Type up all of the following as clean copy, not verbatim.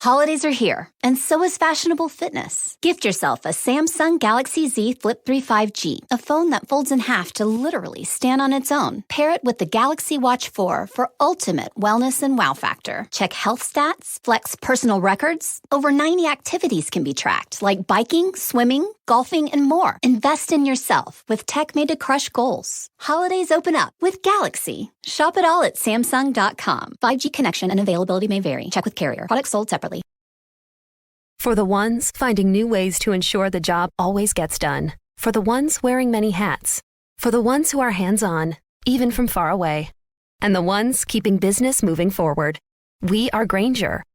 Holidays are here, and so is fashionable fitness. Gift yourself a Samsung Galaxy Z Flip 3 5G, a phone that folds in half to literally stand on its own. Pair it with the Galaxy Watch 4 for ultimate wellness and wow factor. Check health stats, flex personal records. Over 90 activities can be tracked, like biking, swimming, golfing, and more. Invest in yourself with tech made to crush goals. Holidays open up with Galaxy. Shop it all at Samsung.com. 5G connection and availability may vary. Check with carrier. Products sold separately. For the ones finding new ways to ensure the job always gets done. For the ones wearing many hats. For the ones who are hands-on, even from far away. And the ones keeping business moving forward. We are Grainger,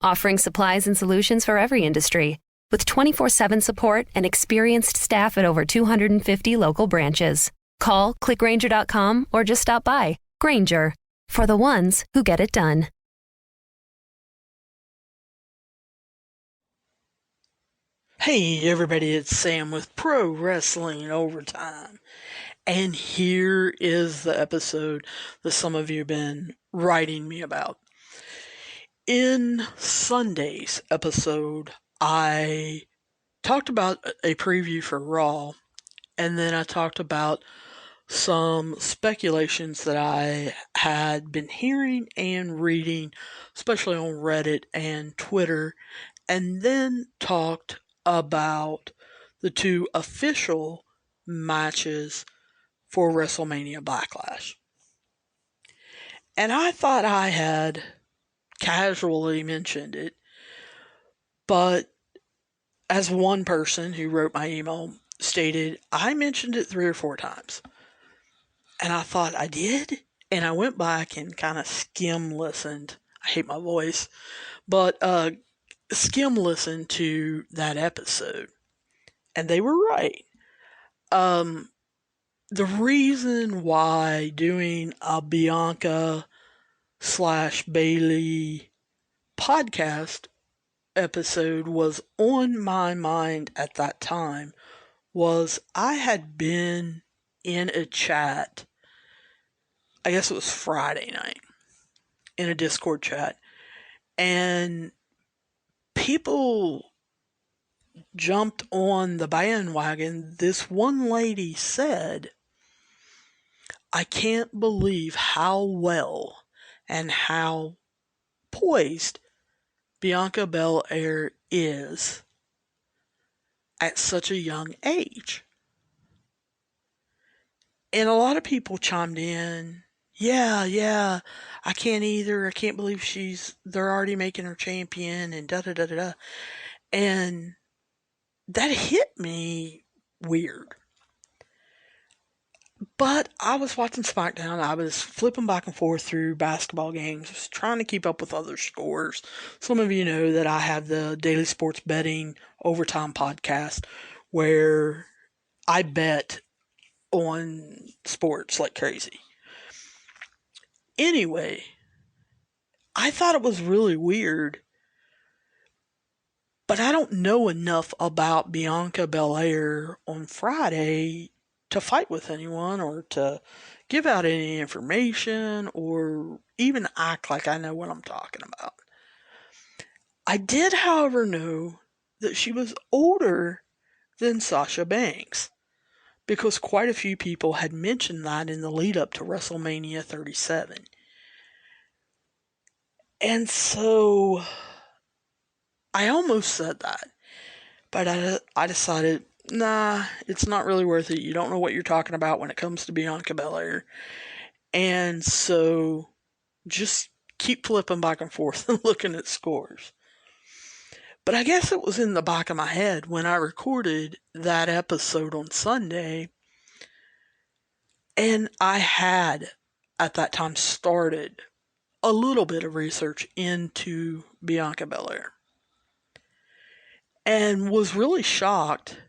offering supplies and solutions for every industry, with 24/7 support and experienced staff at over 250 local branches. Call, click Grainger.com, or just stop by. Grainger, for the ones who get it done. Hey everybody, it's Sam with Pro Wrestling Overtime, and here is the episode that some of you have been writing me about. In Sunday's episode, I talked about a preview for Raw, and then I talked about some speculations that I had been hearing and reading, especially on Reddit and Twitter, and then talked about the two official matches for WrestleMania Backlash. And I thought I had casually mentioned it, but as one person who wrote my email stated, I mentioned it 3 or 4 times. And I thought I did, and I went back and kind of skim listened. I hate my voice, but skim listened to that episode, and they were right. The reason why doing a Bianca / Bayley podcast episode was on my mind at that time was I had been in a chat, I guess it was Friday night, in a Discord chat, and people jumped on the bandwagon. This one lady said, I can't believe how well and how poised Bianca Belair is at such a young age. And a lot of people chimed in, yeah, I can't either. I can't believe they're already making her champion and da-da-da-da-da. And that hit me weird. But I was watching Smackdown. I was flipping back and forth through basketball games, just trying to keep up with other scores. Some of you know that I have the Daily Sports Betting Overtime podcast where I bet on sports like crazy. Anyway, I thought it was really weird, but I don't know enough about Bianca Belair on Friday to fight with anyone or to give out any information or even act like I know what I'm talking about. I did, however, know that she was older than Sasha Banks, because quite a few people had mentioned that in the lead up to WrestleMania 37. And so I almost said that, but I decided, nah, it's not really worth it. You don't know what you're talking about when it comes to Bianca Belair. And so just keep flipping back and forth and looking at scores. But I guess it was in the back of my head when I recorded that episode on Sunday, and I had at that time started a little bit of research into Bianca Belair, and was really shocked,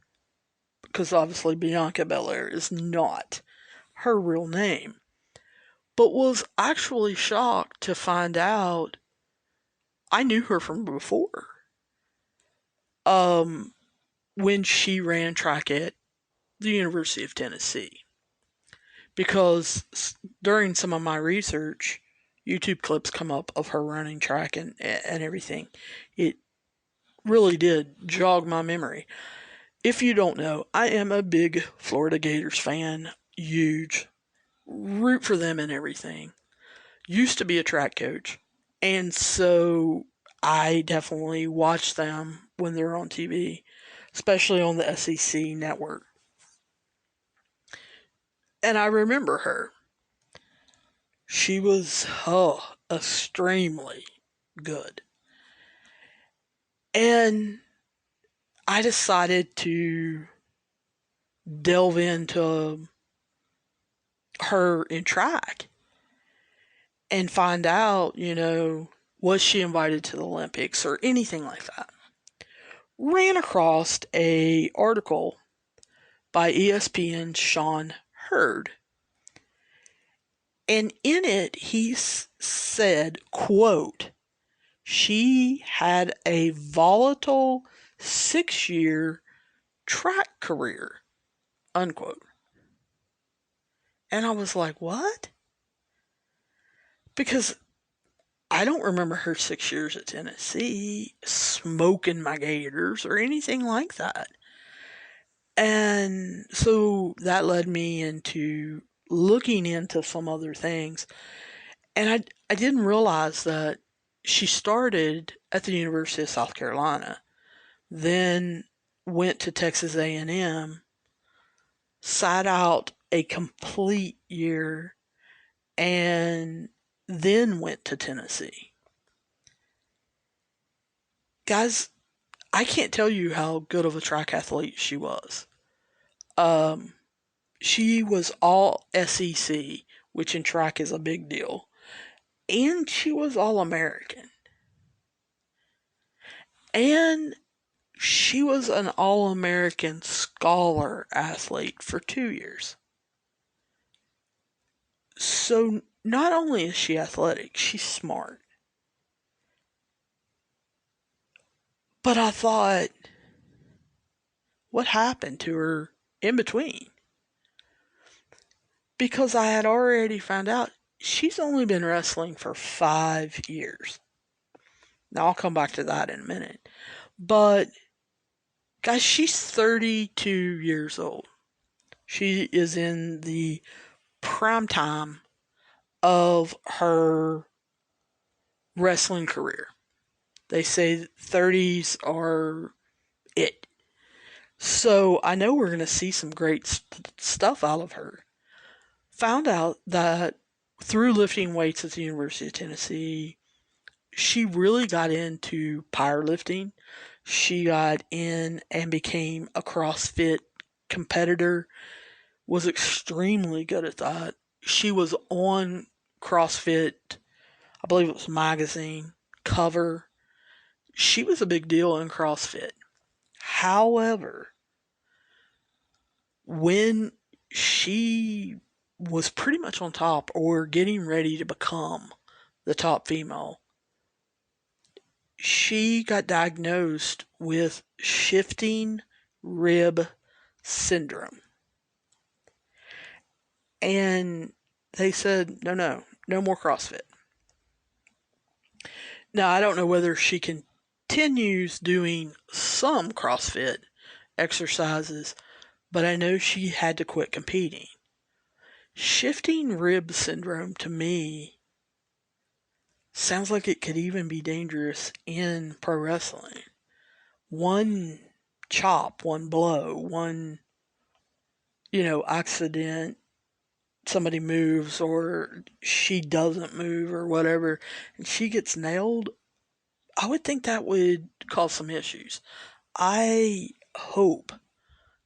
because obviously Bianca Belair is not her real name, but was actually shocked to find out I knew her from before. When she ran track at the University of Tennessee. Because during some of my research, YouTube clips come up of her running track and everything. It really did jog my memory. If you don't know, I am a big Florida Gators fan. Huge. Root for them and everything. Used to be a track coach. And so I definitely watch them when they're on TV, especially on the SEC network. And I remember her. She was, extremely good. And I decided to delve into her in track and find out, was she invited to the Olympics or anything like that. Ran across a article by ESPN's Sean Hurd. And in it, he said, quote, she had a volatile 6-year track career, unquote. And I was like, what? Because I don't remember her 6 years at Tennessee smoking my Gators or anything like that. And so that led me into looking into some other things. And I didn't realize that she started at the University of South Carolina, then went to Texas A&M, sat out a complete year, and then went to Tennessee. Guys, I can't tell you how good of a track athlete she was. She was all SEC, which in track is a big deal. And she was All-American. And she was an All-American scholar athlete for 2 years. So not only is she athletic, she's smart. But I thought, what happened to her in between? Because I had already found out she's only been wrestling for 5 years. Now, I'll come back to that in a minute. But, guys, she's 32 years old. She is in the prime time of her wrestling career. They say 30s are it. So, I know we're going to see some great stuff out of her. Found out that through lifting weights at the University of Tennessee, she really got into powerlifting. She got in and became a CrossFit competitor, was extremely good at that. She was on CrossFit, I believe it was magazine, cover. She was a big deal in CrossFit. However, when she was pretty much on top or getting ready to become the top female, she got diagnosed with shifting rib syndrome. And they said, no more CrossFit. Now, I don't know whether she continues doing some CrossFit exercises, but I know she had to quit competing. Shifting rib syndrome, to me, sounds like it could even be dangerous in pro wrestling. One chop, one blow, one, accident, somebody moves or she doesn't move or whatever, and she gets nailed, I would think that would cause some issues. I hope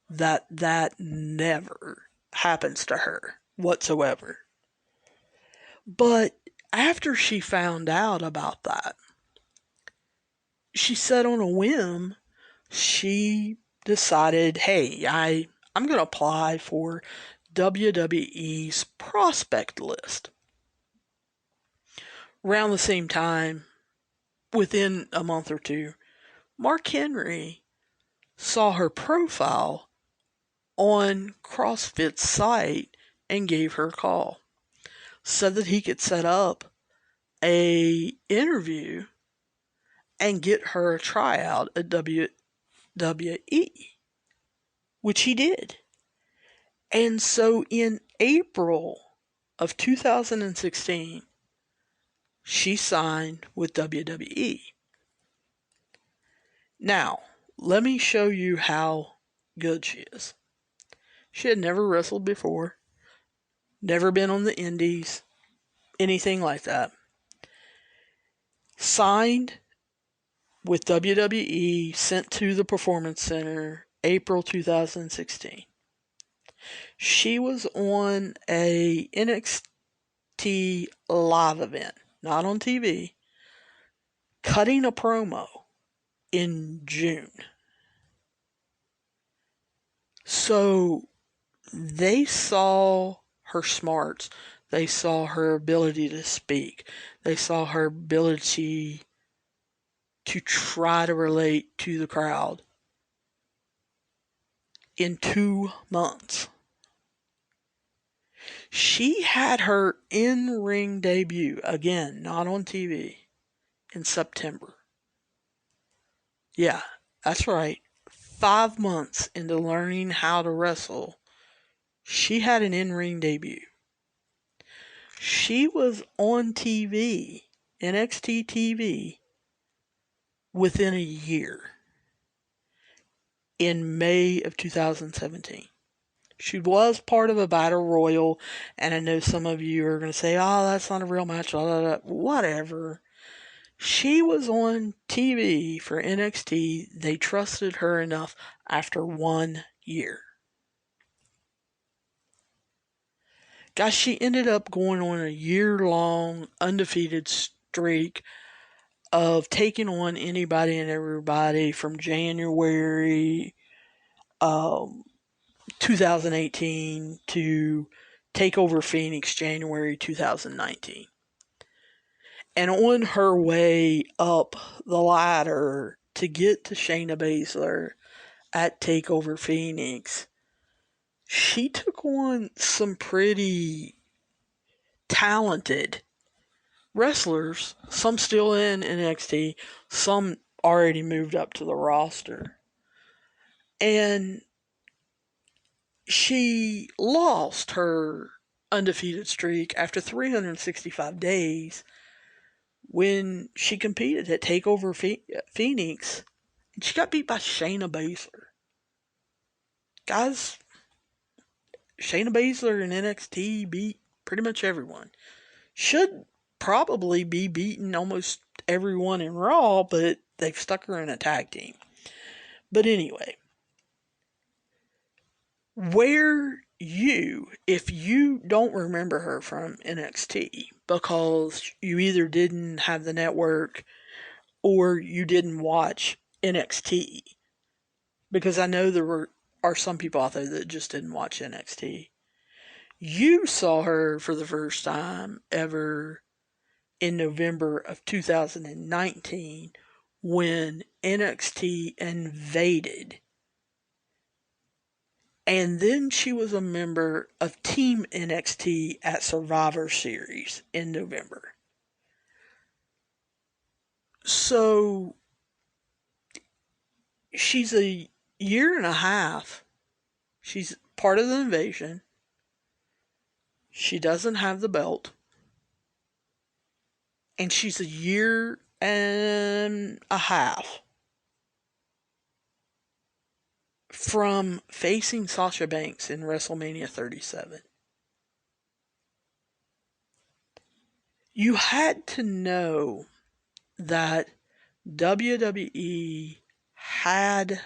that never happens to her whatsoever. But after she found out about that, she said on a whim, she decided, hey, I'm going to apply for WWE's prospect list. Around the same time, within a month or two, Mark Henry saw her profile on CrossFit's site and gave her a call. Said that he could set up a interview and get her a tryout at WWE, which he did. And so in April of 2016, she signed with WWE. Now, let me show you how good she is. She had never wrestled before, never been on the indies, anything like that. Signed with WWE, sent to the Performance Center, April 2016. She was on a NXT live event, not on TV, cutting a promo in June. So they saw her smarts. They saw her ability to speak. They saw her ability to try to relate to the crowd in 2 months. She had her in-ring debut, again, not on TV, in September. Yeah, that's right. 5 months into learning how to wrestle, she had an in-ring debut. She was on TV, NXT TV, within a year, in May of 2017. She was part of a battle royal, and I know some of you are going to say, oh, that's not a real match, blah, blah, blah. Whatever. She was on TV for NXT. They trusted her enough after 1 year. Guys, she ended up going on a year-long undefeated streak of taking on anybody and everybody from January 2018 to TakeOver Phoenix January 2019. And on her way up the ladder to get to Shayna Baszler at TakeOver Phoenix, she took on some pretty talented wrestlers, some still in NXT, some already moved up to the roster. And she lost her undefeated streak after 365 days when she competed at TakeOver Phoenix, and she got beat by Shayna Baszler. Guys, Shayna Baszler in NXT beat pretty much everyone. Should probably be beating almost everyone in Raw, but they've stuck her in a tag team. But anyway, if you don't remember her from NXT because you either didn't have the network or you didn't watch NXT, because I know there are some people out there that just didn't watch NXT, you saw her for the first time ever in November of 2019 when NXT invaded. And then she was a member of Team NXT at Survivor Series in November. So she's a year and a half. She's part of the invasion. She doesn't have the belt. And she's a year and a half from facing Sasha Banks in WrestleMania 37. You had to know that WWE had,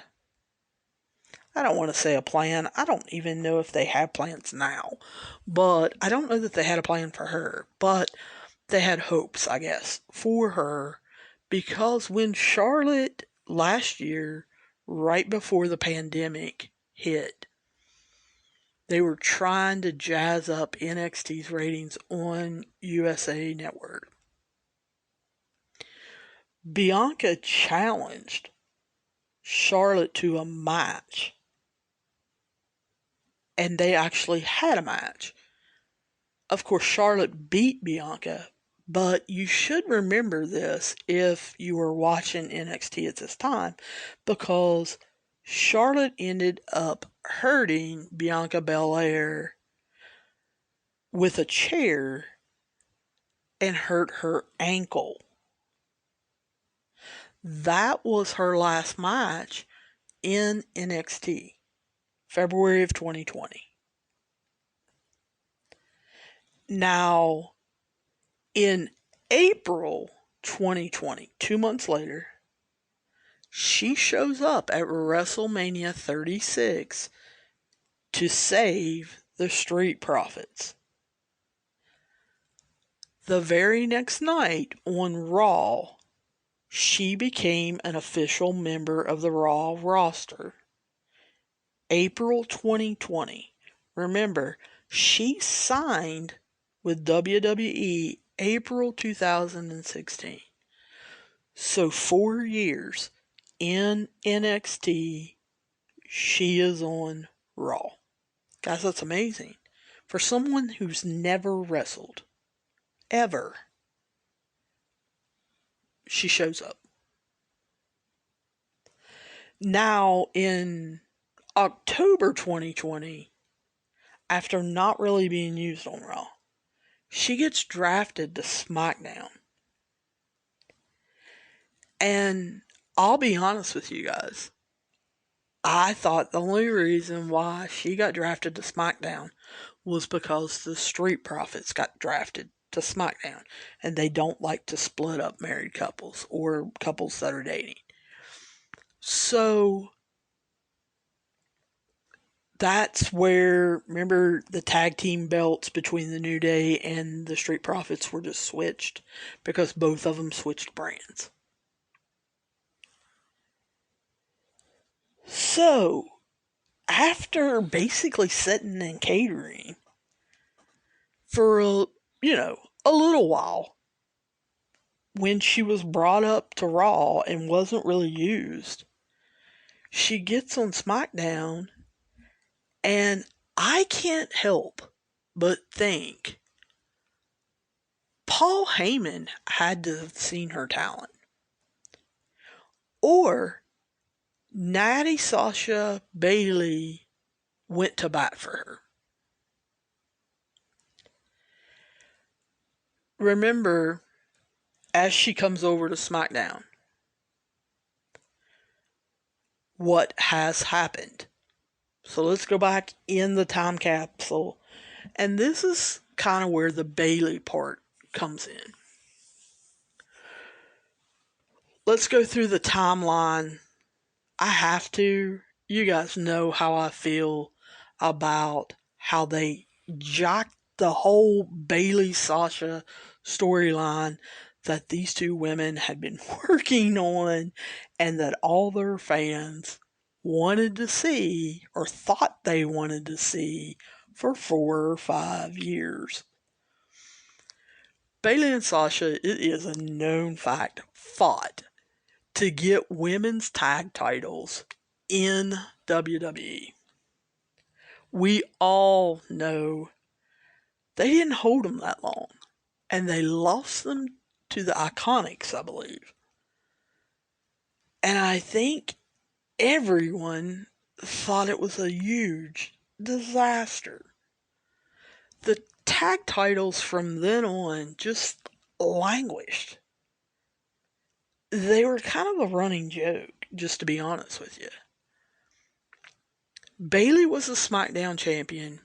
I don't want to say a plan. I don't even know if they have plans now. But I don't know that they had a plan for her. But they had hopes, I guess, for her. Because when Charlotte last year, right before the pandemic hit, they were trying to jazz up NXT's ratings on USA Network. Bianca challenged Charlotte to a match. And they actually had a match. Of course, Charlotte beat Bianca, But you should remember this if you were watching NXT at this time, because Charlotte ended up hurting Bianca Belair with a chair and hurt her ankle. That was her last match in NXT, February of 2020. Now, in April 2020, 2 months later, she shows up at WrestleMania 36 to save the Street Profits. The very next night on Raw, she became an official member of the Raw roster. April 2020. Remember, she signed with WWE April 2016. So 4 years in NXT, she is on Raw. Guys, that's amazing. For someone who's never wrestled, ever, she shows up. Now, in October 2020, after not really being used on Raw, she gets drafted to Smackdown. And I'll be honest with you guys, I thought the only reason why she got drafted to SmackDown was because the Street Profits got drafted to SmackDown, and they don't like to split up married couples or couples that are dating. So that's where, remember, the tag team belts between the New Day and the Street Profits were just switched because both of them switched brands. So, after basically sitting and catering for a little while, when she was brought up to Raw and wasn't really used, she gets on SmackDown, and I can't help but think Paul Heyman had to have seen her talent. Or Natty, Sasha, Bayley went to bat for her. Remember, as she comes over to SmackDown, what has happened. So let's go back in the time capsule. And this is kind of where the Bayley part comes in. Let's go through the timeline. I have to. You guys know how I feel about how they jocked the whole Bayley-Sasha storyline that these two women had been working on, and that all their fans wanted to see, or thought they wanted to see, for 4 or 5 years. Bayley and Sasha, it is a known fact, fought to get women's tag titles in WWE. We all know they didn't hold them that long, and they lost them to the Iconics, I believe. And I think everyone thought it was a huge disaster. The tag titles from then on just languished. They were kind of a running joke, just to be honest with you. Bayley was the SmackDown champion.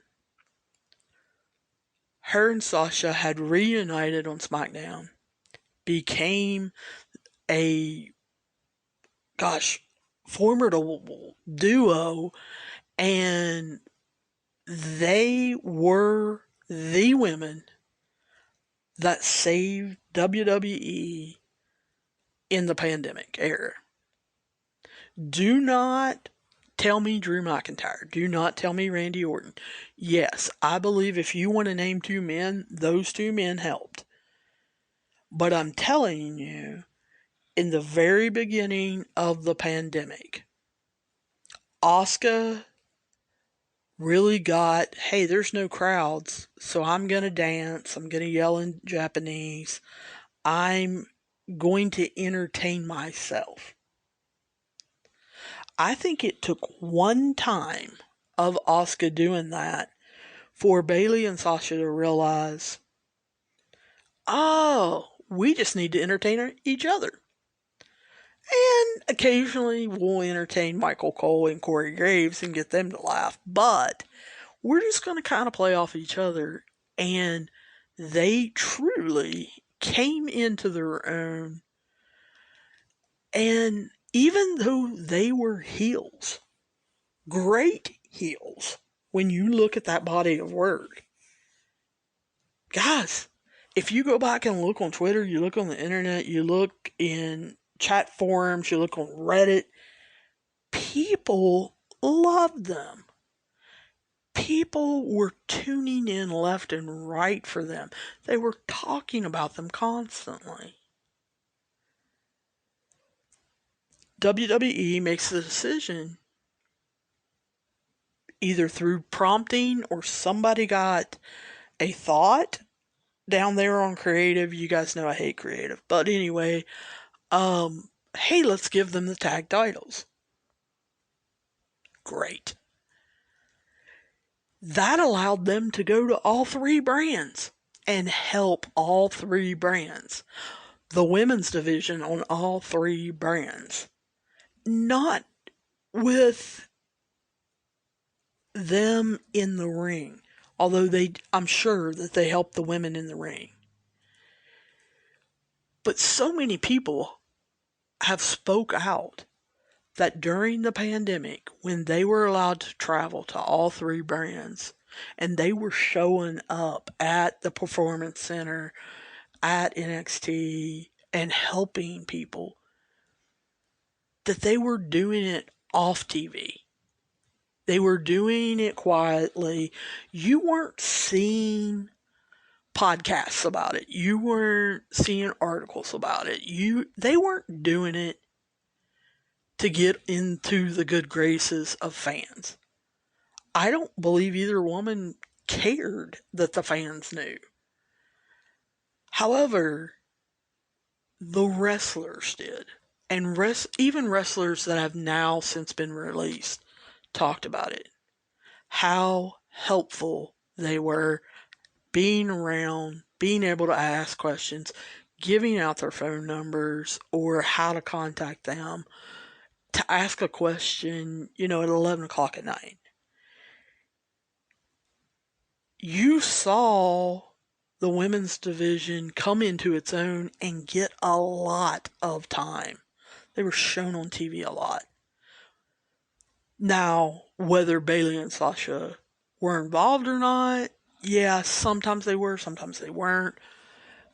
Her and Sasha had reunited on SmackDown, became a, formidable duo, and they were the women that saved WWE in the pandemic era. Do not tell me Drew McIntyre. Do not tell me Randy Orton. Yes, I believe if you want to name 2 men, those 2 men helped. But I'm telling you, in the very beginning of the pandemic, Asuka, really got, hey, there's no crowds, so I'm going to dance, I'm going to yell in Japanese, I'm going to entertain myself. I think it took one time of Asuka doing that for Bayley and Sasha to realize, oh, we just need to entertain each other. And occasionally we'll entertain Michael Cole and Corey Graves and get them to laugh. But we're just going to kind of play off each other. And they truly came into their own. And even though they were heels, great heels, when you look at that body of work, guys, if you go back and look on Twitter, you look on the internet, you look in chat forums, you look on Reddit, people loved them. People were tuning in left and right for them. They were talking about them constantly. WWE makes the decision, either through prompting or somebody got a thought down there on creative. You guys know I hate creative. But anyway, hey, let's give them the tag titles. Great. That allowed them to go to all three brands and help all three brands. The women's division on all three brands. Not with them in the ring. Although I'm sure that they helped the women in the ring. But so many people have spoke out that during the pandemic, when they were allowed to travel to all three brands, and they were showing up at the Performance Center, at NXT, and helping people, that they were doing it off TV. They were doing it quietly. You weren't seeing podcasts about it. You weren't seeing articles about it. They weren't doing it to get into the good graces of fans. I don't believe either woman cared that the fans knew. However, the wrestlers did. And even wrestlers that have now since been released talked about it. How helpful they were being around, being able to ask questions, giving out their phone numbers or how to contact them to ask a question, at 11 o'clock at night. You saw the women's division come into its own and get a lot of time. They were shown on TV a lot. Now, whether Bayley and Sasha were involved or not, yeah, sometimes they were, sometimes they weren't.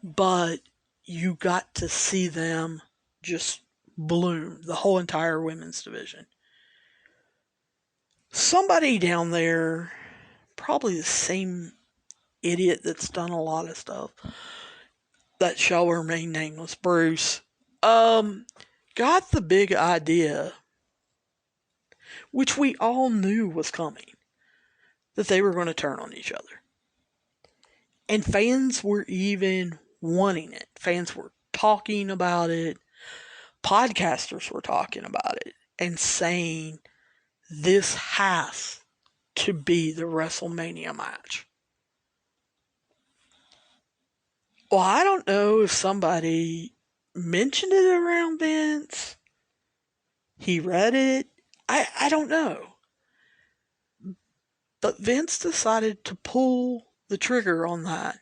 But you got to see them just bloom, the whole entire women's division. Somebody down there, probably the same idiot that's done a lot of stuff, that shall remain nameless, Bruce, got the big idea, which we all knew was coming, that they were going to turn on each other. And fans were even wanting it. Fans were talking about it. Podcasters were talking about it and saying, this has to be the WrestleMania match. Well, I don't know if somebody mentioned it around Vince. He read it. I don't know. But Vince decided to pull the trigger on that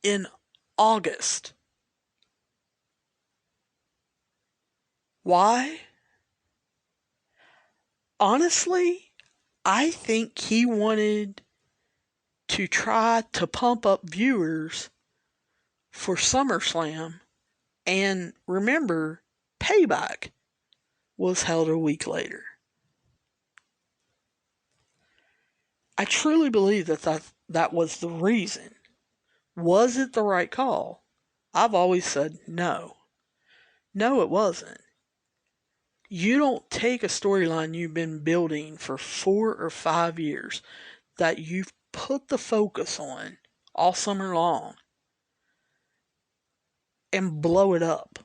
in August. Why? Honestly, I think he wanted to try to pump up viewers for SummerSlam. And remember, Payback was held a week later. I truly believe that was the reason. Was it the right call? I've always said no. No, it wasn't. You don't take a storyline you've been building for 4 or 5 years that you've put the focus on all summer long and blow it up.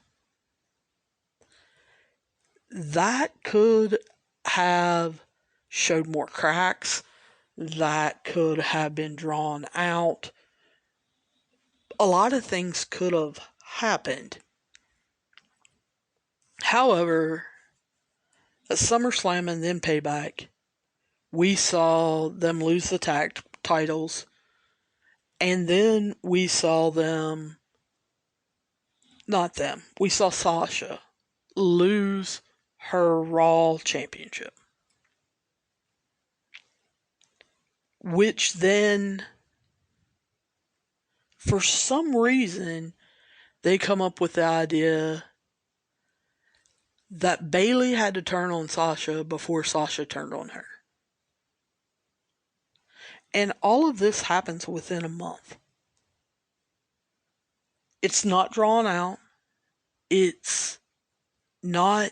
That could have showed more cracks. That could have been drawn out. A lot of things could have happened. However, at SummerSlam and then Payback, we saw them lose the tag titles, and then we saw we saw Sasha lose her Raw Championship. Which then, for some reason, they come up with the idea that Bayley had to turn on Sasha before Sasha turned on her. And all of this happens within a month. It's not drawn out. It's not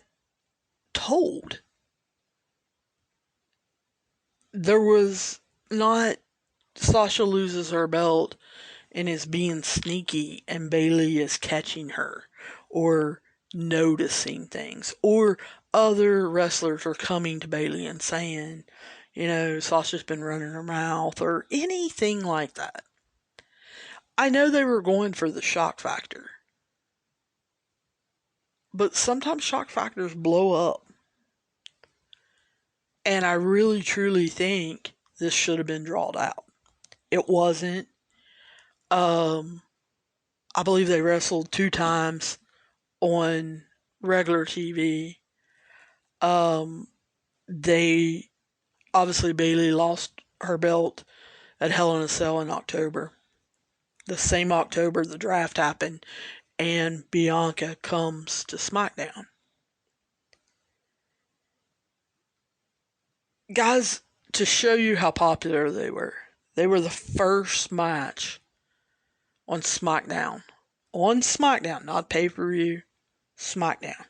told. There was not Sasha loses her belt and is being sneaky and Bayley is catching her or noticing things, or other wrestlers are coming to Bayley and saying, Sasha's been running her mouth or anything like that. I know they were going for the shock factor, but sometimes shock factors blow up. And I really truly think this should have been drawn out. It wasn't. I believe they wrestled 2 times on regular TV. Bayley lost her belt at Hell in a Cell in October. The same October the draft happened and Bianca comes to Smackdown. Guys, to show you how popular they were the first match on SmackDown. On SmackDown, not pay-per-view, SmackDown.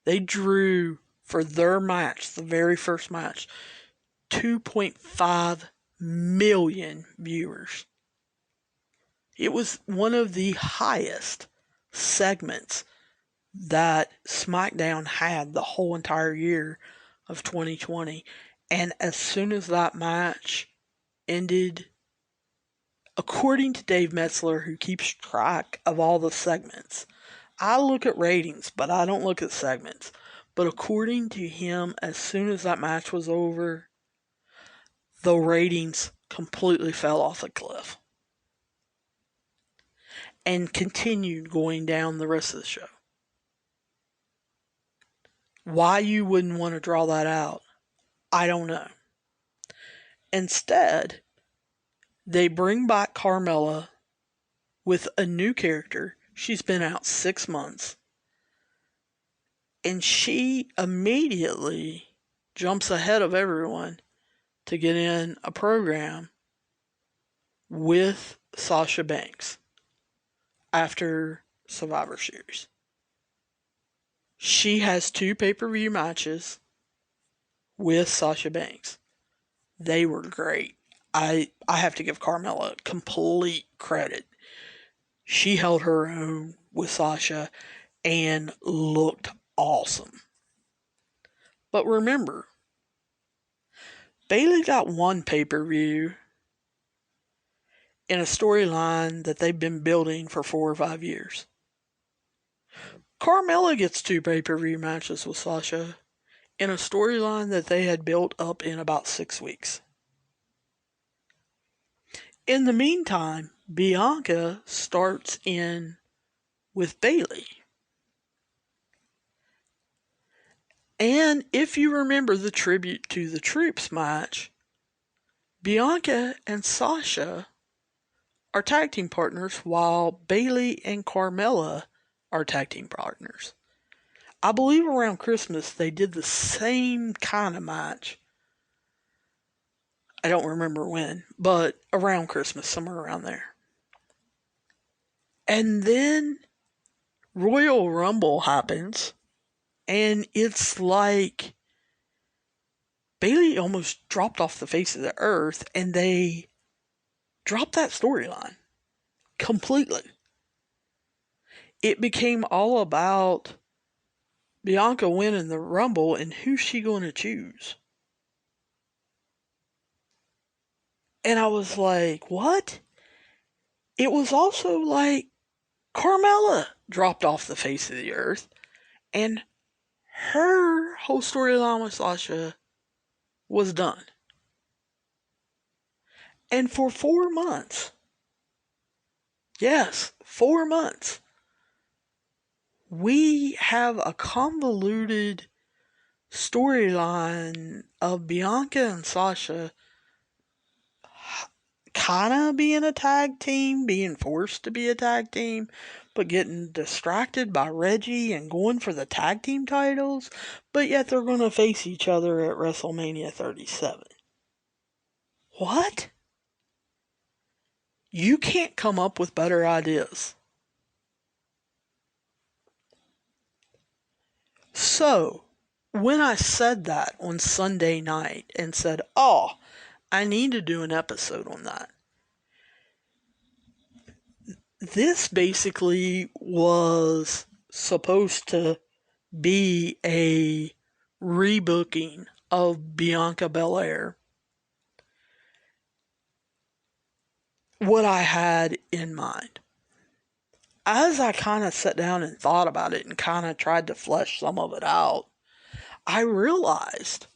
They drew, for their match, the very first match, 2.5 million viewers. It was one of the highest segments that SmackDown had the whole entire year of 2020. And as soon as that match ended, according to Dave Metzler, who keeps track of all the segments, I look at ratings, but I don't look at segments. But according to him, as soon as that match was over, the ratings completely fell off a cliff. And continued going down the rest of the show. Why you wouldn't want to draw that out, I don't know. Instead, they bring back Carmella with a new character. She's been out 6 months. And she immediately jumps ahead of everyone to get in a program with Sasha Banks after Survivor Series. She has 2 pay-per-view matches with Sasha Banks. They were great. I have to give Carmella complete credit. She held her own with Sasha and looked awesome. But remember, Bayley got 1 pay-per-view in a storyline that they've been building for 4 or 5 years. Carmella gets 2 pay-per-view matches with Sasha in a storyline that they had built up in about 6 weeks. In the meantime, Bianca starts in with Bayley. And if you remember the Tribute to the Troops match, Bianca and Sasha are tag team partners while Bayley and Carmella are tag team partners. I believe around Christmas they did the same kind of match. I don't remember when, but around Christmas, somewhere around there. And then Royal Rumble happens, And it's like Bayley almost dropped off the face of the earth, and they dropped that storyline completely. It became all about Bianca winning the Rumble and who's she going to choose. And I was like, what? It was also like Carmella dropped off the face of the earth, and her whole storyline with Sasha was done. And for 4 months, yes, 4 months, we have a convoluted storyline of Bianca and Sasha kind of being a tag team, being forced to be a tag team, but getting distracted by Reggie and going for the tag team titles, but yet they're going to face each other at WrestleMania 37. What? You can't come up with better ideas. So, when I said that on Sunday night and said, oh, I need to do an episode on that, this basically was supposed to be a rebooking of Bianca Belair. What I had in mind. As I kind of sat down and thought about it and kind of tried to flesh some of it out, I realized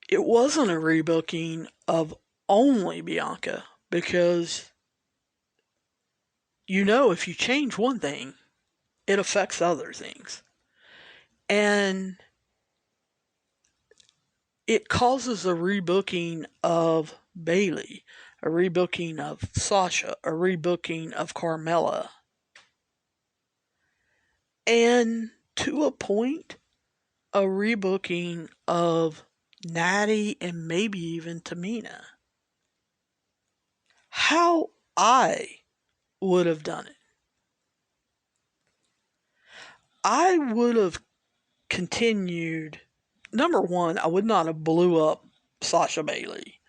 it wasn't a rebooking of only Bianca, because if you change one thing, it affects other things. And it causes a rebooking of Bayley, a rebooking of Sasha, a rebooking of Carmella. And to a point, a rebooking of Natty and maybe even Tamina. How I would have done it. I would have continued. Number one, I would not have blew up Sasha Bayley,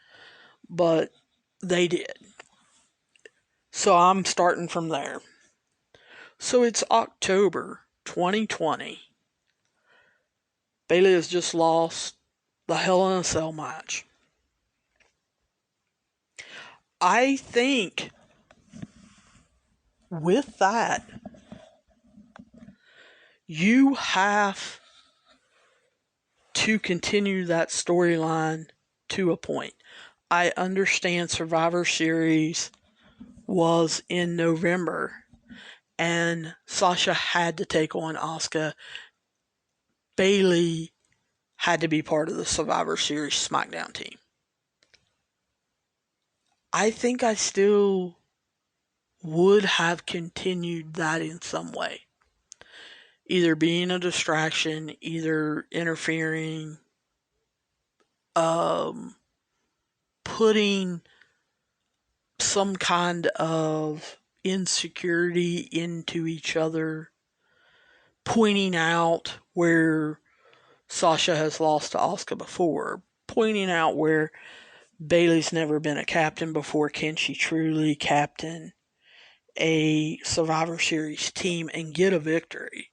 but they did. So I'm starting from there. So it's October 2020. Bayley has just lost the Hell in a Cell match. I think with that, you have to continue that storyline to a point. I understand Survivor Series was in November, and Sasha had to take on Asuka. Bayley had to be part of the Survivor Series Smackdown team. I think I still would have continued that in some way. Either being a distraction, either interfering, putting some kind of insecurity into each other, pointing out where Sasha has lost to Asuka before, pointing out where Bayley's never been a captain before. Can she truly captain a Survivor Series team and get a victory?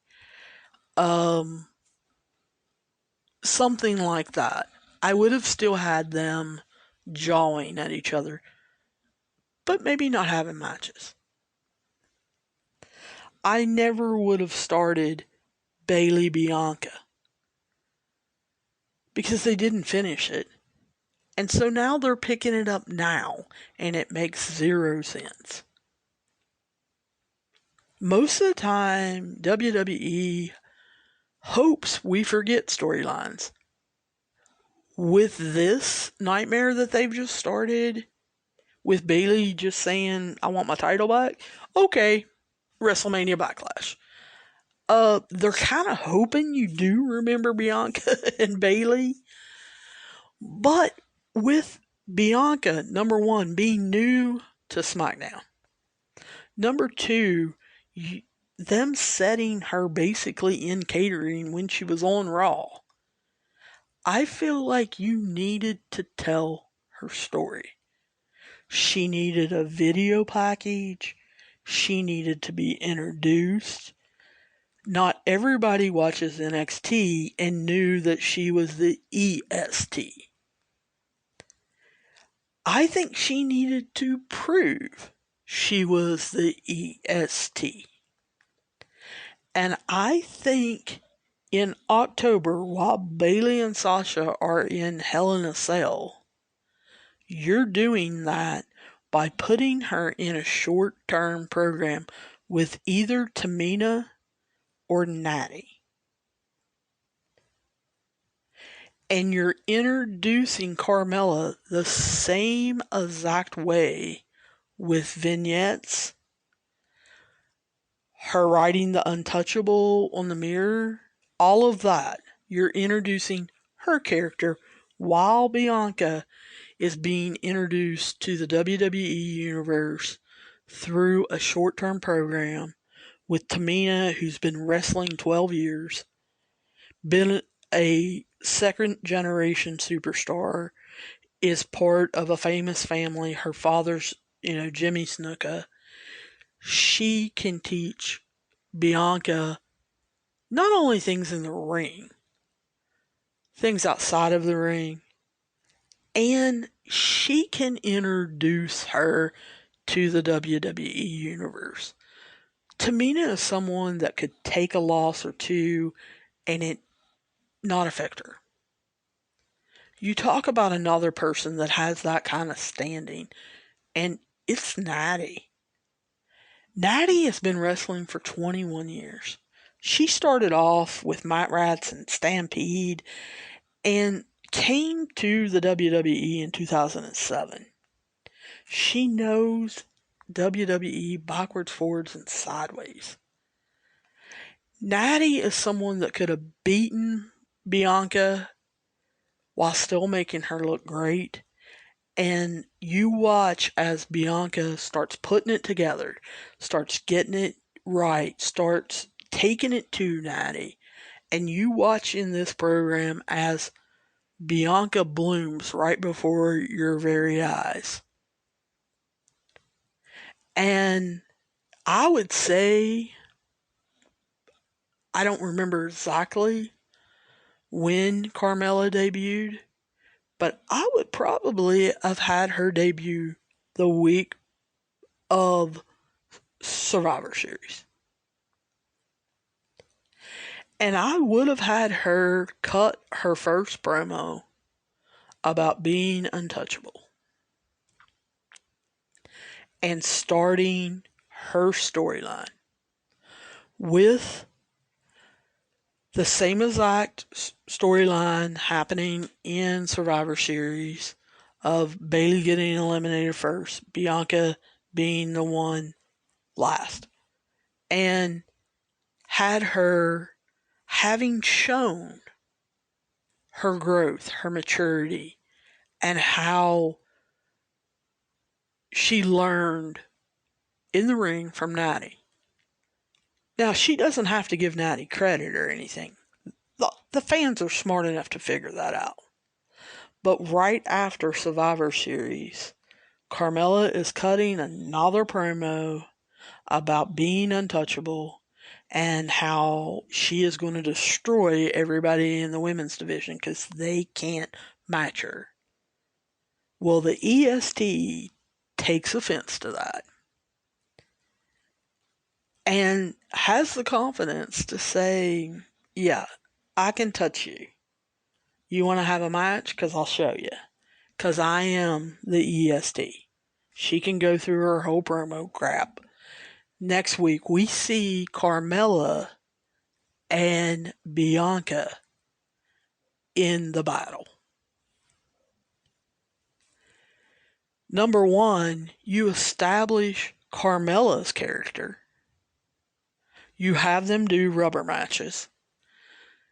Something like that. I would have still had them jawing at each other, but maybe not having matches. I never would have started Bayley Bianca because they didn't finish it. And so now they're picking it up now, and it makes zero sense. Most of the time, WWE hopes we forget storylines. With this nightmare that they've just started, with Bayley just saying, I want my title back, okay, WrestleMania Backlash. They're kind of hoping you do remember Bianca and Bayley. But with Bianca, number one, being new to SmackDown. Number two, them setting her basically in catering when she was on Raw. I feel like you needed to tell her story. She needed a video package. She needed to be introduced. Not everybody watches NXT and knew that she was the EST. I think she needed to prove she was the EST. And I think in October, while Bayley and Sasha are in Hell in a Cell, you're doing that by putting her in a short-term program with either Tamina or Natty. And you're introducing Carmella the same exact way with vignettes, her writing the untouchable on the mirror, all of that. You're introducing her character while Bianca is being introduced to the WWE Universe through a short-term program with Tamina, who's been wrestling 12 years, been a second-generation superstar, is part of a famous family. Her father's, Jimmy Snuka. She can teach Bianca not only things in the ring, things outside of the ring, and she can introduce her to the WWE Universe. Tamina is someone that could take a loss or two and it not affect her. You talk about another person that has that kind of standing, and it's Natty. Natty has been wrestling for 21 years. She started off with Might Rats and Stampede and came to the WWE in 2007. She knows WWE backwards, forwards, and sideways. Natty is someone that could have beaten Bianca while still making her look great. And you watch as Bianca starts putting it together, starts getting it right, starts taking it to Natty. And you watch in this program as Bianca blooms right before your very eyes. And I would say, I don't remember exactly when Carmella debuted, but I would probably have had her debut the week of Survivor Series. And I would have had her cut her first promo about being untouchable and starting her storyline with the same exact storyline happening in Survivor Series of Bayley getting eliminated first, Bianca being the one last. And had her having shown her growth, her maturity, and how she learned in the ring from Natty. Now, she doesn't have to give Natty credit or anything. The fans are smart enough to figure that out. But right after Survivor Series, Carmella is cutting another promo about being untouchable and how she is going to destroy everybody in the women's division because they can't match her. Well, the EST takes offense to that and has the confidence to say, yeah, I can touch you. You want to have a match? Because I'll show you. Because I am the EST. She can go through her whole promo crap. Next week, we see Carmella and Bianca in the battle. Number one, you establish Carmella's character. You have them do rubber matches.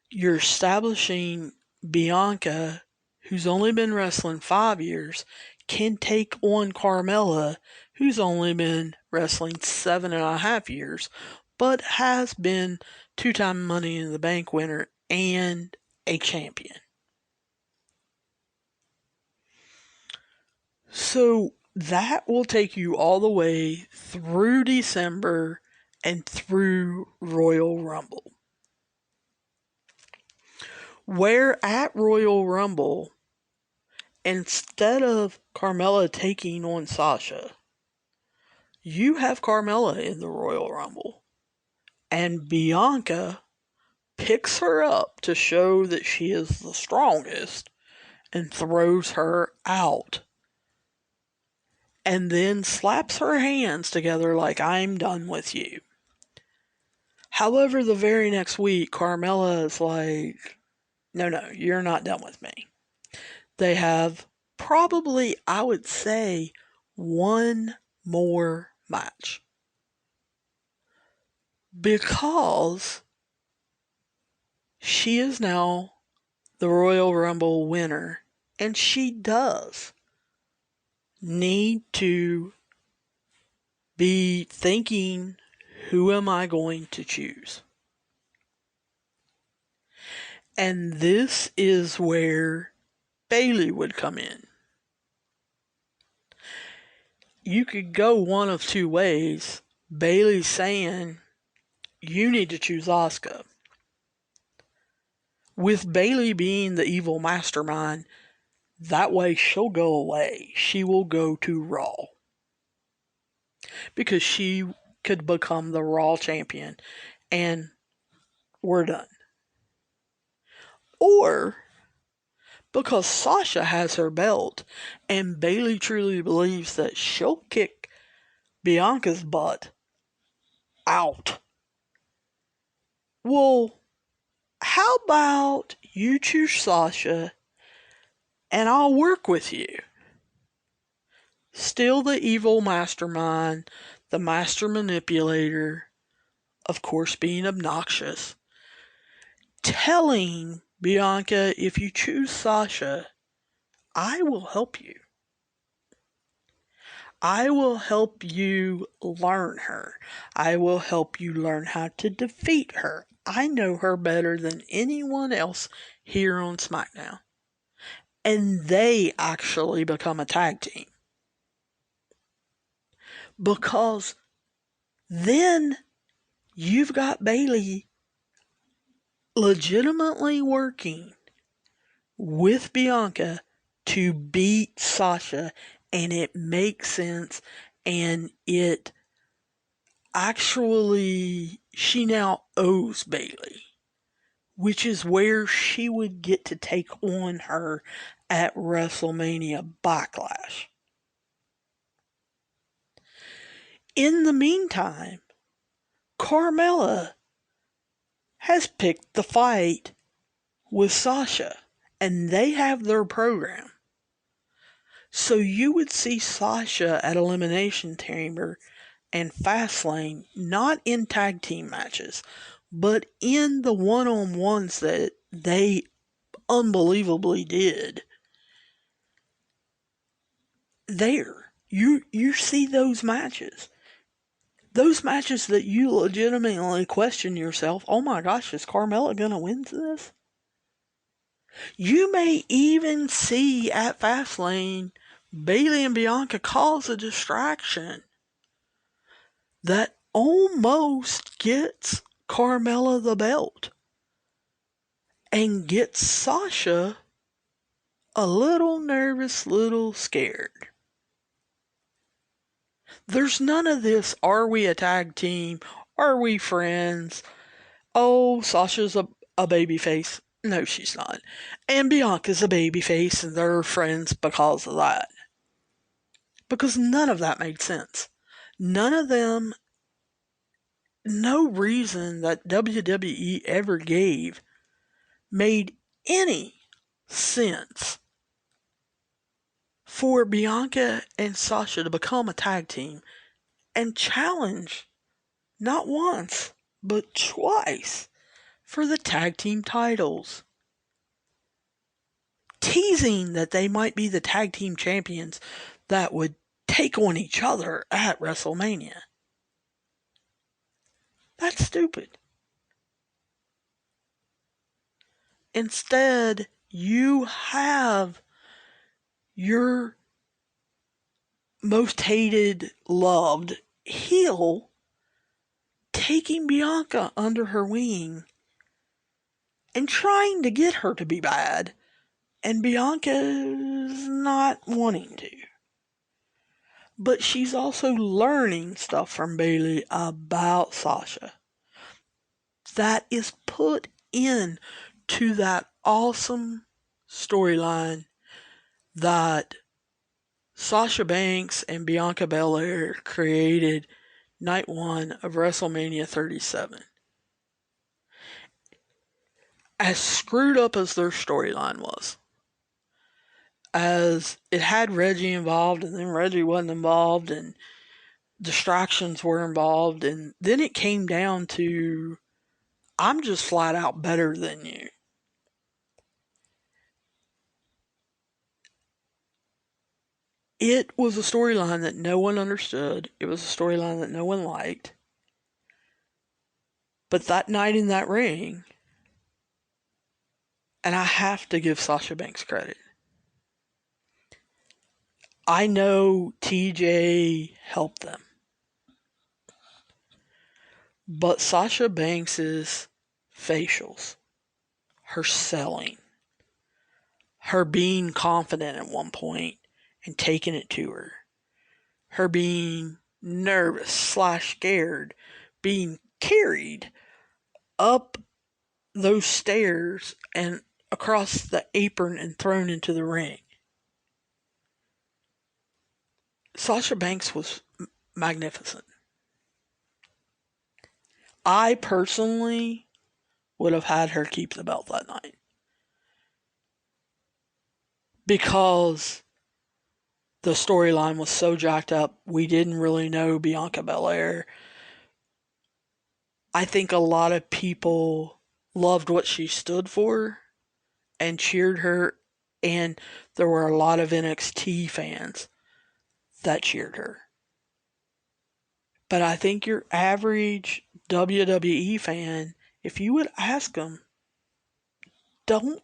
You're establishing Bianca, who's only been wrestling 5 years, can take on Carmella, who's only been wrestling 7.5 years, but has been 2-time Money in the Bank winner and a champion. So that will take you all the way through December and through Royal Rumble. Where at Royal Rumble, instead of Carmella taking on Sasha, you have Carmella in the Royal Rumble. And Bianca picks her up to show that she is the strongest and throws her out. And then slaps her hands together like, I'm done with you. However, the very next week, Carmella is like, no, you're not done with me. They have probably, I would say, one more match. Because she is now the Royal Rumble winner, and she does need to be thinking, who am I going to choose? And this is where Bayley would come in. You could go one of two ways. Bayley's saying, you need to choose Asuka. With Bayley being the evil mastermind, that way she'll go away. She will go to Raw. Because she could become the Raw champion. And we're done. Or because Sasha has her belt and Bayley truly believes that she'll kick Bianca's butt out. Well, how about you choose Sasha and I'll work with you? Still the evil mastermind, the master manipulator, of course being obnoxious, telling Bianca, if you choose Sasha, I will help you. I will help you learn her. I will help you learn how to defeat her. I know her better than anyone else here on Smackdown. And they actually become a tag team. Because then you've got Bayley legitimately working with Bianca to beat Sasha, and it makes sense, and it actually, she now owes Bayley, which is where she would get to take on her at WrestleMania Backlash. In the meantime, Carmella has picked the fight with Sasha, and they have their program. So you would see Sasha at Elimination Chamber and Fastlane, not in tag team matches, but in the one-on-ones that they unbelievably did. There, you see those matches. Those matches that you legitimately question yourself, oh my gosh, is Carmella going to win this? You may even see at Fastlane, Bayley and Bianca cause a distraction that almost gets Carmella the belt and gets Sasha a little nervous, little scared. There's none of this, are we a tag team? Are we friends? Oh, Sasha's a babyface. No, she's not. And Bianca's a babyface, and they're friends because of that. Because none of that made sense. None of them, no reason that WWE ever gave made any sense for Bianca and Sasha to become a tag team and challenge not once, but twice for the tag team titles. Teasing that they might be the tag team champions that would take on each other at WrestleMania. That's stupid. Instead, you have your most hated, loved heel taking Bianca under her wing and trying to get her to be bad, and Bianca's not wanting to. But she's also learning stuff from Bayley about Sasha that is put in to that awesome storyline that Sasha Banks and Bianca Belair created night one of WrestleMania 37. As screwed up as their storyline was, as it had Reggie involved and then Reggie wasn't involved and distractions were involved, and then it came down to, I'm just flat out better than you. It was a storyline that no one understood. It was a storyline that no one liked. But that night in that ring, and I have to give Sasha Banks credit. I know TJ helped them. But Sasha Banks's facials, her selling, her being confident at one point and taking it to her being nervous / scared, being carried up those stairs and across the apron and thrown into the ring. Sasha Banks was magnificent. I personally would have had her keep the belt that night, because the storyline was so jacked up. We didn't really know Bianca Belair. I think a lot of people loved what she stood for and cheered her, and there were a lot of NXT fans that cheered her. But I think your average WWE fan, if you would ask them, don't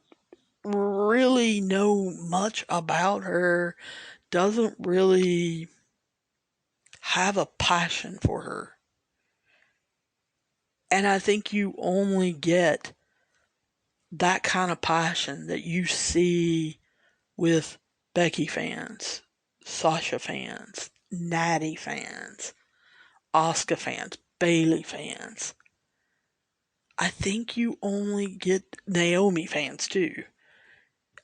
really know much about her, doesn't really have a passion for her. And I think you only get that kind of passion that you see with Becky fans, Sasha fans, Natty fans, Asuka fans, Bayley fans. I think you only get Naomi fans too.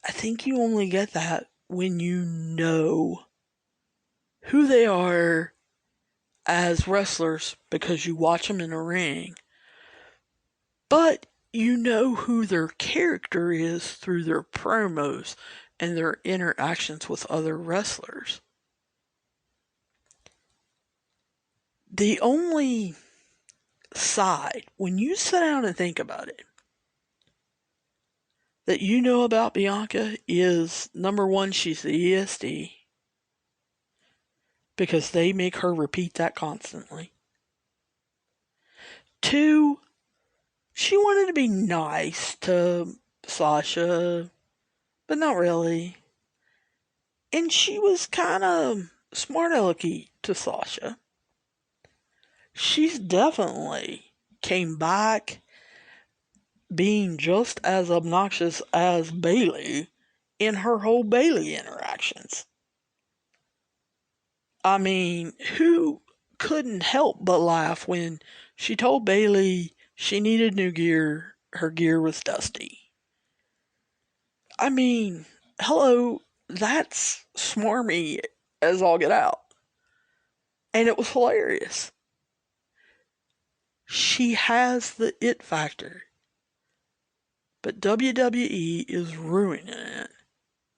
I think you only get that when you know who they are as wrestlers, because you watch them in a ring, but you know who their character is through their promos and their interactions with other wrestlers. The only side, when you sit down and think about it, that you know about Bianca is, number one, she's the ESD, because they make her repeat that constantly. 2, she wanted to be nice to Sasha, but not really. And she was kind of smart alecky to Sasha. She's definitely came back being just as obnoxious as Bayley in her whole Bayley interactions. I mean, who couldn't help but laugh when she told Bayley she needed new gear, her gear was dusty? I mean, hello, that's smarmy as all get out. And it was hilarious. She has the it factor. But WWE is ruining it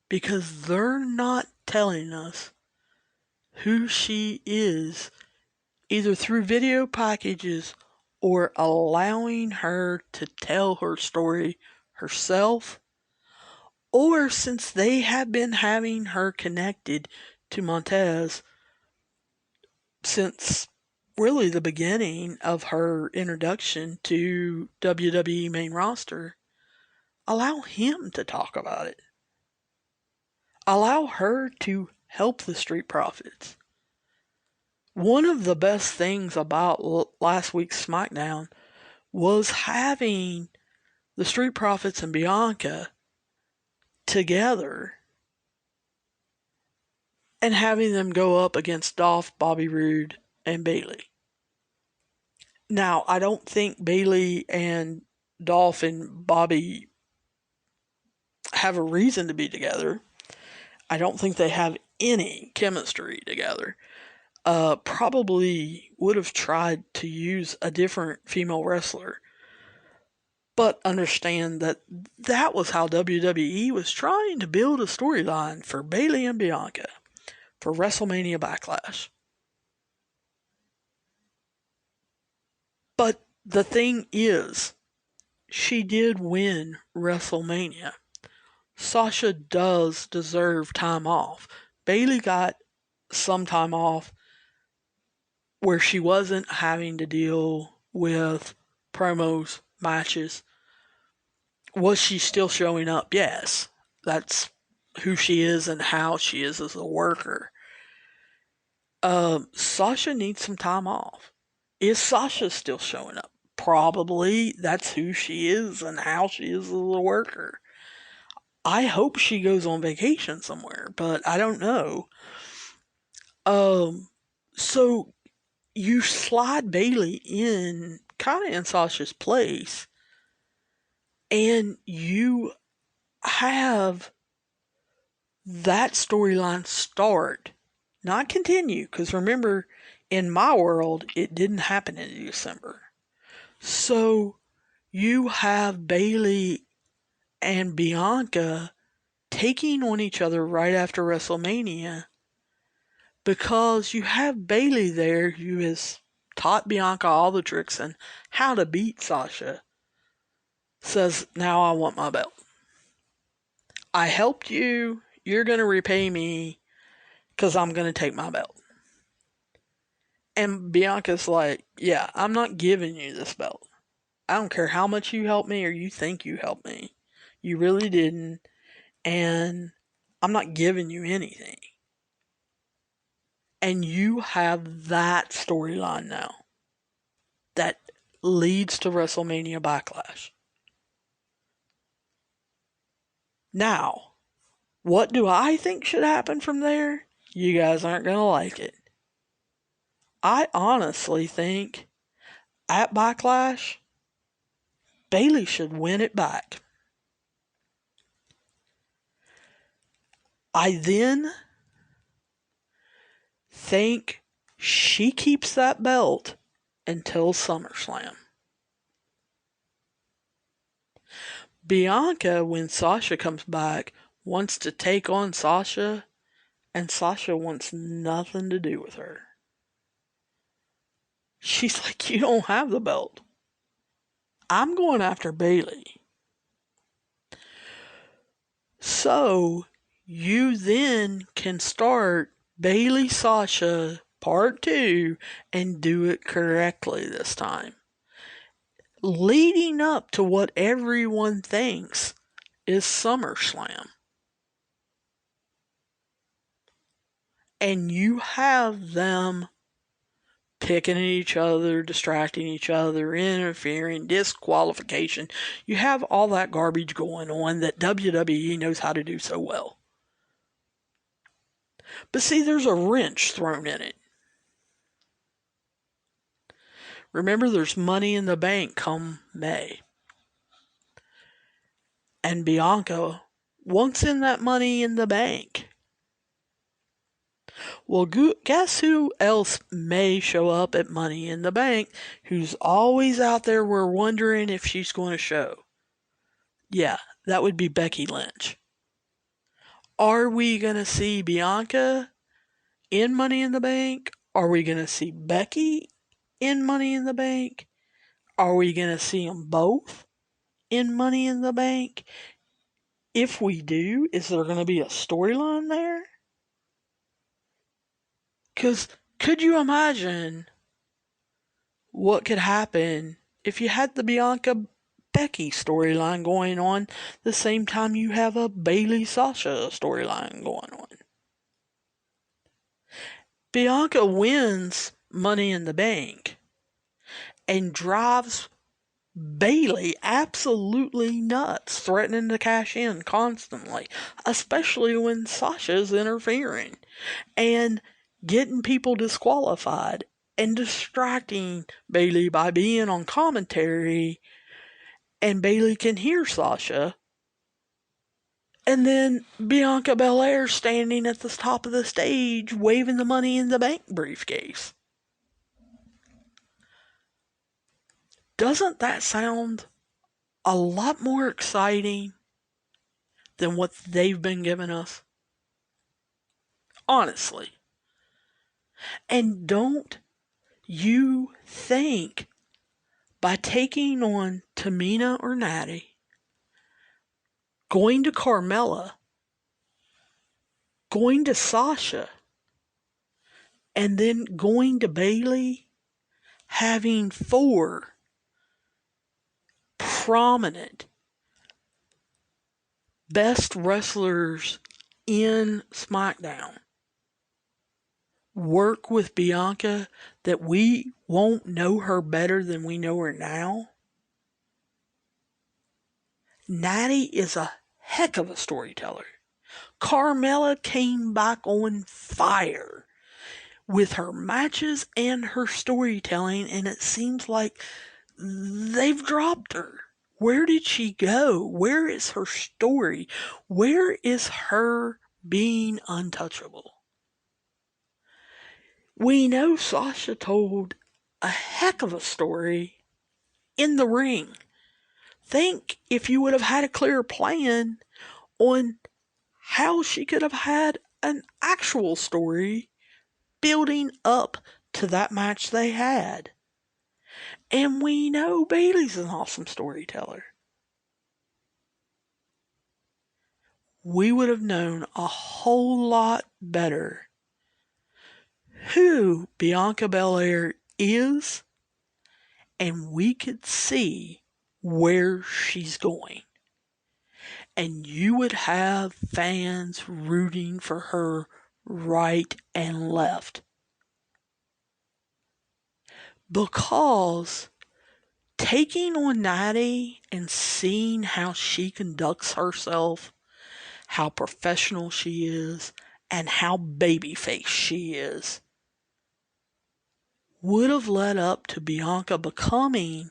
because they're not telling us who she is, either through video packages or allowing her to tell her story herself, or since they have been having her connected to Montez since really the beginning of her introduction to WWE main roster, allow him to talk about it. Allow her to help the Street Profits. One of the best things about last week's SmackDown was having the Street Profits and Bianca together and having them go up against Dolph, Bobby Roode, and Bayley. Now, I don't think Bayley and Dolph and Bobby have a reason to be together. I don't think they have any chemistry together. Probably would have tried to use a different female wrestler. But understand that that was how WWE was trying to build a storyline for Bayley and Bianca for WrestleMania Backlash. But the thing is, she did win WrestleMania. Sasha does deserve time off. Bayley got some time off where she wasn't having to deal with promos, matches. Was she still showing up? Yes. That's who she is and how she is as a worker. Sasha needs some time off. Is Sasha still showing up? Probably. That's who she is and how she is as a worker. I hope she goes on vacation somewhere, but I don't know. So you slide Bayley in, kind of in Sasha's place, and you have that storyline start, not continue, because remember, in my world, it didn't happen in December. So you have Bayley and Bianca taking on each other right after WrestleMania, because you have Bayley there who has taught Bianca all the tricks and how to beat Sasha. Says, now I want my belt. I helped you. You're going to repay me because I'm going to take my belt. And Bianca's like, yeah, I'm not giving you this belt. I don't care how much you helped me or you think you helped me. You really didn't. And I'm not giving you anything. And you have that storyline now that leads to WrestleMania Backlash. Now, what do I think should happen from there? You guys aren't going to like it. I honestly think at Backlash, Bayley should win it back. I then think she keeps that belt until SummerSlam. Bianca, when Sasha comes back, wants to take on Sasha, and Sasha wants nothing to do with her. She's like, you don't have the belt. I'm going after Bayley. So, you then can start Bayley Sasha Part 2 and do it correctly this time. Leading up to what everyone thinks is SummerSlam. And you have them picking at each other, distracting each other, interfering, disqualification. You have all that garbage going on that WWE knows how to do so well. But see, there's a wrench thrown in it. Remember, there's Money in the Bank come May. And Bianca wants in that Money in the Bank. Well, guess who else may show up at Money in the Bank who's always out there? We're wondering if she's going to show. Yeah, that would be Becky Lynch. Are we going to see Bianca in Money in the Bank? Are we going to see Becky in Money in the Bank? Are we going to see them both in Money in the Bank? If we do, is there going to be a storyline there? 'Cause could you imagine what could happen if you had the Bianca Becky storyline going on the same time you have a Bayley Sasha storyline going on. Bianca wins Money in the Bank and drives Bayley absolutely nuts, threatening to cash in constantly, especially when Sasha's interfering and getting people disqualified and distracting Bayley by being on commentary, and Bayley can hear Sasha. And then Bianca Belair standing at the top of the stage waving the Money in the Bank briefcase. Doesn't that sound a lot more exciting than what they've been giving us? Honestly. And don't you think by taking on Tamina or Natty, going to Carmella, going to Sasha, and then going to Bayley, having 4 prominent best wrestlers in Smackdown work with Bianca, that we won't know her better than we know her now? Natty is a heck of a storyteller. Carmella came back on fire with her matches and her storytelling, and it seems like they've dropped her. Where did she go? Where is her story? Where is her being untouchable? We know Sasha told a heck of a story in the ring. Think if you would have had a clear plan on how she could have had an actual story building up to that match they had. And we know Bayley's an awesome storyteller. We would have known a whole lot better who Bianca Belair is, and we could see where she's going. And you would have fans rooting for her right and left. Because taking on Natty and seeing how she conducts herself, how professional she is, and how babyface she is, would have led up to Bianca becoming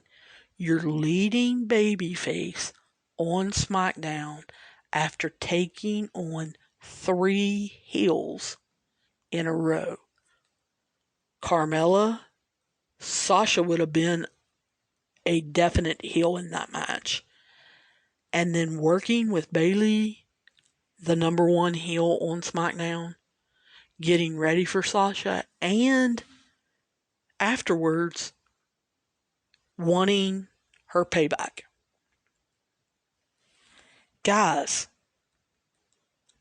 your leading babyface on SmackDown after taking on 3 heels in a row. Carmella, Sasha would have been a definite heel in that match. And then working with Bayley, the number 1 heel on SmackDown, getting ready for Sasha, and afterwards wanting her payback. Guys,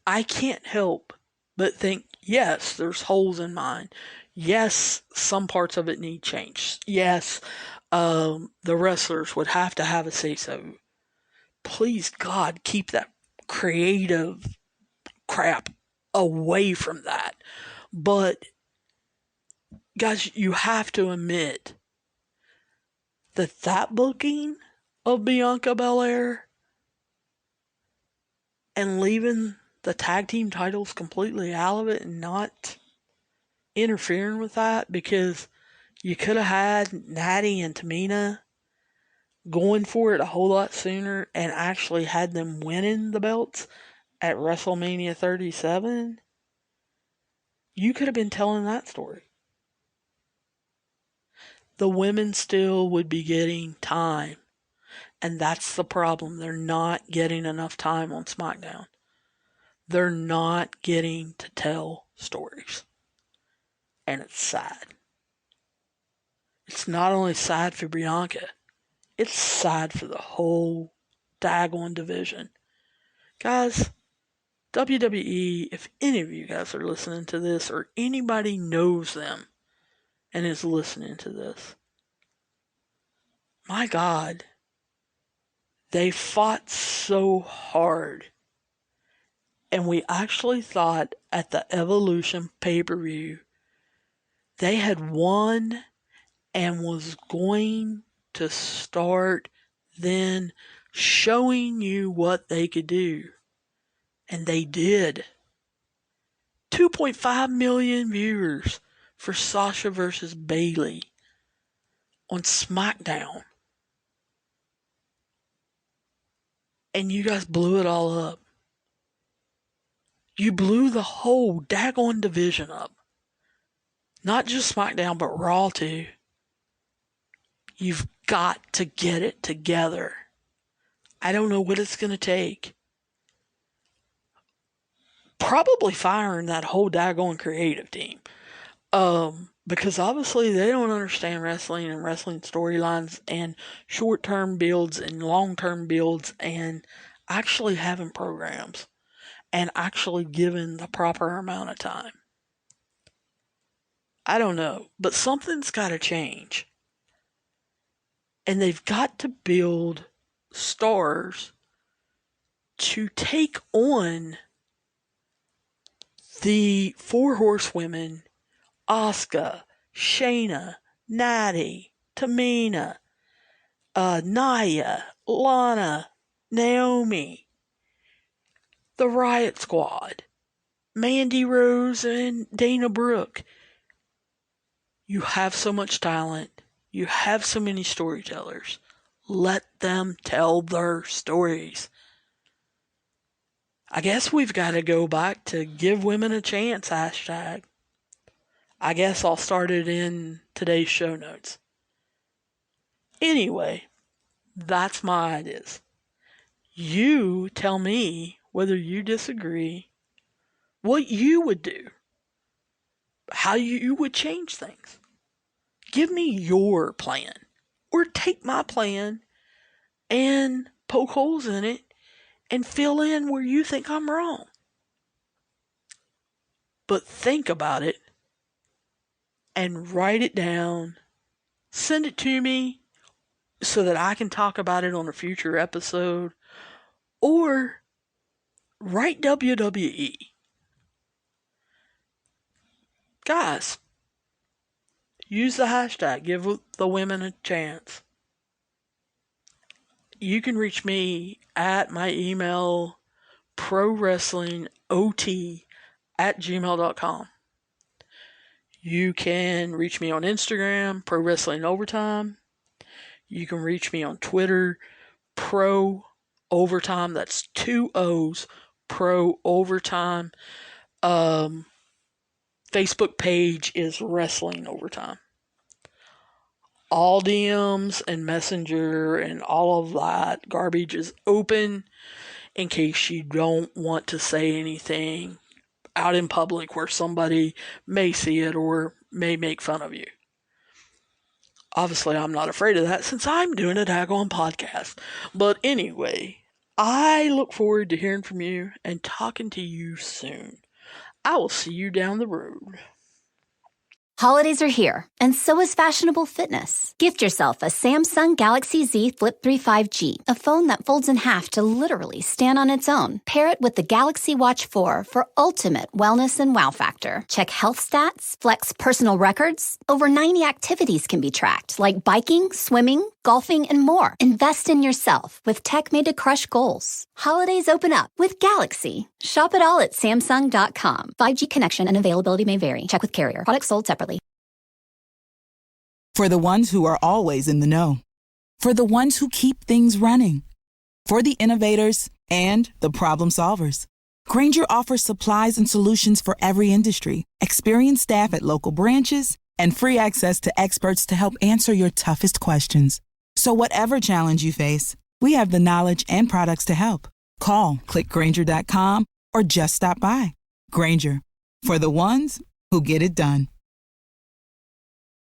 I can't help but think, yes, there's holes in mine. Yes, some parts of it need change. Yes, the wrestlers would have to have a say-so. Please, God, keep that creative crap away from that. But, guys, you have to admit that booking of Bianca Belair and leaving the tag team titles completely out of it and not interfering with that, because you could have had Natty and Tamina going for it a whole lot sooner and actually had them winning the belts at WrestleMania 37. You could have been telling that story. The women still would be getting time. And that's the problem. They're not getting enough time on SmackDown. They're not getting to tell stories. And it's sad. It's not only sad for Bianca, it's sad for the whole daggone division. Guys, WWE, if any of you guys are listening to this, or anybody knows them and is listening to this, my God, they fought so hard. And we actually thought at the Evolution pay-per-view, they had won and was going to start then showing you what they could do. And they did. 2.5 million viewers for Sasha versus Bayley on Smackdown. And you guys blew it all up. You blew the whole daggone division up. Not just SmackDown, but Raw too. You've got to get it together. I don't know what it's going to take. Probably firing that whole daggone creative team. Because obviously they don't understand wrestling and wrestling storylines and short-term builds and long-term builds and actually having programs and actually giving the proper amount of time. I don't know, but something's got to change. And they've got to build stars to take on the four horsewomen, Asuka, Shayna, Natty, Tamina, Nia, Lana, Naomi, the Riot Squad, Mandy Rose, and Dana Brooke. You have so much talent. You have so many storytellers. Let them tell their stories. I guess we've got to go back to give women a chance hashtag. I guess I'll start it in today's show notes. Anyway, that's my ideas. You tell me whether you disagree, what you would do, how you would change things. Give me your plan, or take my plan and poke holes in it and fill in where you think I'm wrong. But think about it and write it down. Send it to me so that I can talk about it on a future episode. Or write WWE. Guys, use the hashtag. Give the women a chance. You can reach me at my email, prowrestlingot@gmail.com. You can reach me on Instagram, Pro Wrestling Overtime. You can reach me on Twitter, Pro Overtime. That's 2 O's, Pro Overtime. Facebook page is Wrestling Overtime. All DMs and Messenger and all of that garbage is open in case you don't want to say anything out in public where somebody may see it or may make fun of you. Obviously, I'm not afraid of that since I'm doing a daggone podcast. But anyway, I look forward to hearing from you and talking to you soon. I will see you down the road. Holidays are here, and so is fashionable fitness. Gift yourself a Samsung Galaxy Z Flip 3 5G, a phone that folds in half to literally stand on its own. Pair it with the Galaxy Watch 4 for ultimate wellness and wow factor. Check health stats, flex personal records. Over 90 activities can be tracked, like biking, swimming, golfing, and more. Invest in yourself with tech made to crush goals. Holidays open up with Galaxy. Shop it all at Samsung.com. 5G connection and availability may vary. Check with carrier. Products sold separately. For the ones who are always in the know. For the ones who keep things running. For the innovators and the problem solvers. Grainger offers supplies and solutions for every industry. Experienced staff at local branches and free access to experts to help answer your toughest questions. So whatever challenge you face, we have the knowledge and products to help. Call, click Grainger.com, or just stop by. Grainger, for the ones who get it done.